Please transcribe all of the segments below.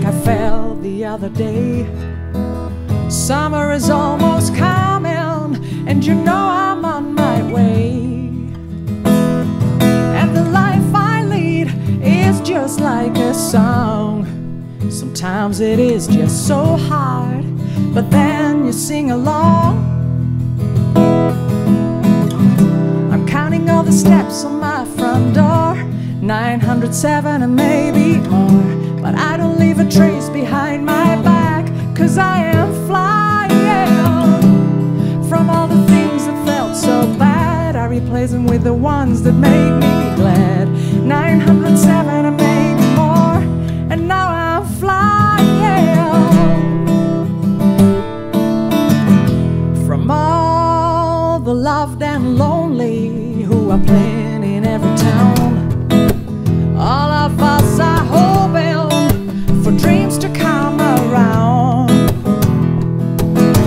I felt the other day. Summer is almost coming, and you know I'm on my way. And the life I lead is just like a song. Sometimes it is just so hard, but then you sing along. I'm counting all the steps on my front door, 907 and maybe more. But I don't leave a trace behind my back, 'cause I am flying. From all the things that felt so bad, I replace them with the ones that make me glad. 907 and maybe more, and now I'm flying. From all the loved and lonely who are playing in every town, all of us are hoping for dreams to come around.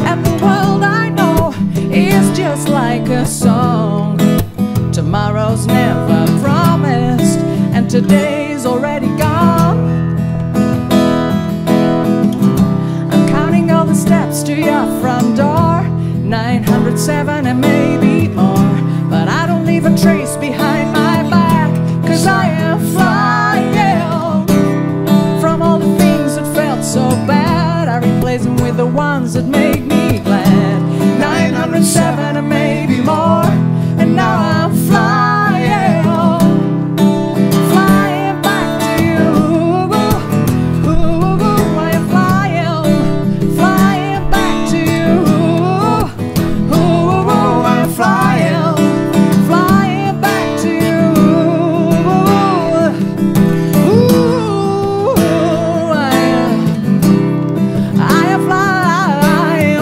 And the world I know is just like a song. Tomorrow's never promised, and today's already gone. I'm counting all the steps to your front door, 907 and maybe more. But I don't leave a trace behind my back, 'cause I am flying. From all the things that felt so bad, I replace them with the ones that make me glad. 907 and maybe more, and now I'm flying. Flying back to you. I am flying. Flying back to you. I am flying. Flying back to you. I am flying.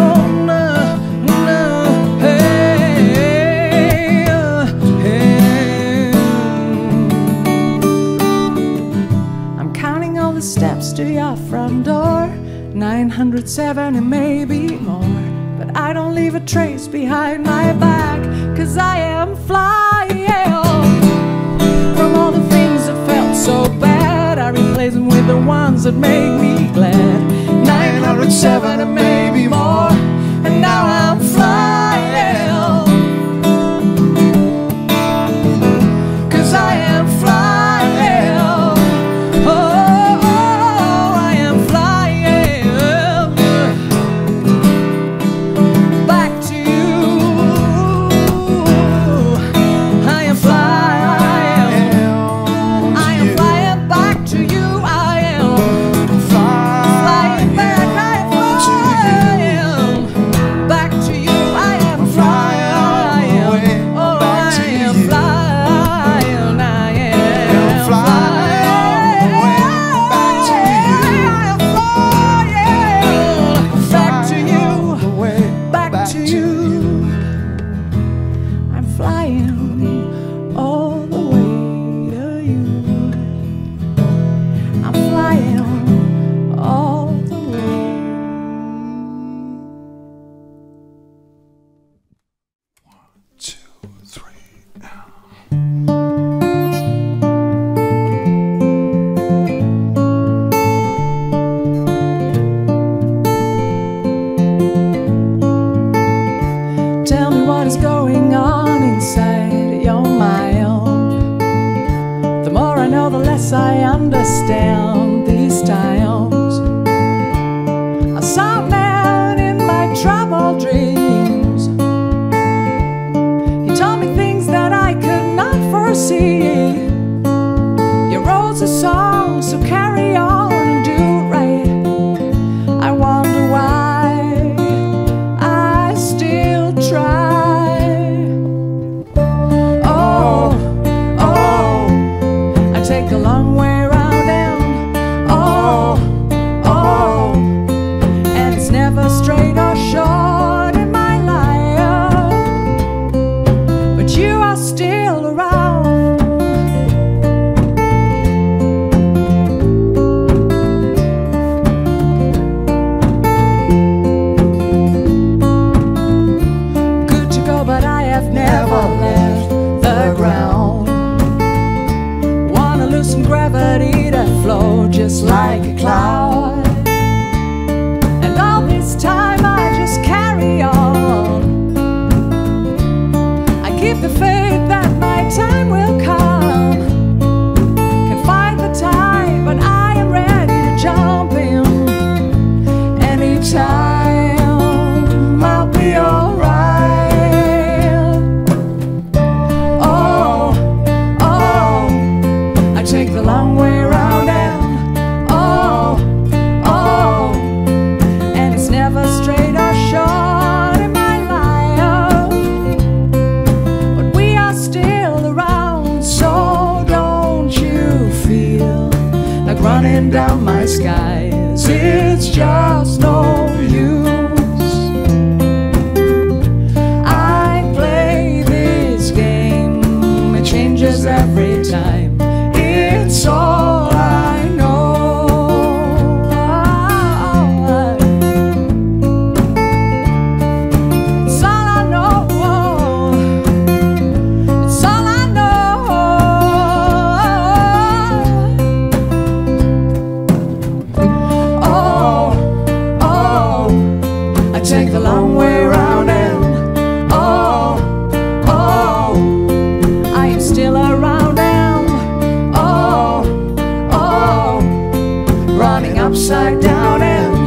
I'm counting all the steps to your front door, 907 and maybe more. But I don't leave a trace behind my back, 'cause I am flying. From all the things that felt so bad, I replace them with the ones that make me glad. 907 and maybe more, and now I'm flying. 'Cause I am flying. Oh, I am flying. Back to you. I am flying. I am flying back to you. I am flying back. I am flying back to you. I am flying. Oh, I am flying. I am flying back to you. I am flying back to you. Back to you. I'm flying all the way to you. I'm flying all the way. Two, three. Tell me what is going on inside your mind. The more I know, the less I understand these times. I saw a man in my troubled dreams. He told me things that I could not foresee. You wrote a song, so carry on and do right. I wonder why I still try. Oh, I take a long way round and like a cloud. And all this time I just carry on. I keep the faith that my time will come. Can find the time, but I am ready to jump in anytime. I'll be alright. Oh, oh, I take the long way around and oh, oh, and it's never straight or short in my life. But we are still around, so don't you feel like running down my skies? It's just no use. I play this game, it changes every time. It's all I know. It's all I know. It's all I know. Oh, oh, I take the long way around and oh, oh, I am still around and oh, oh, running upside down and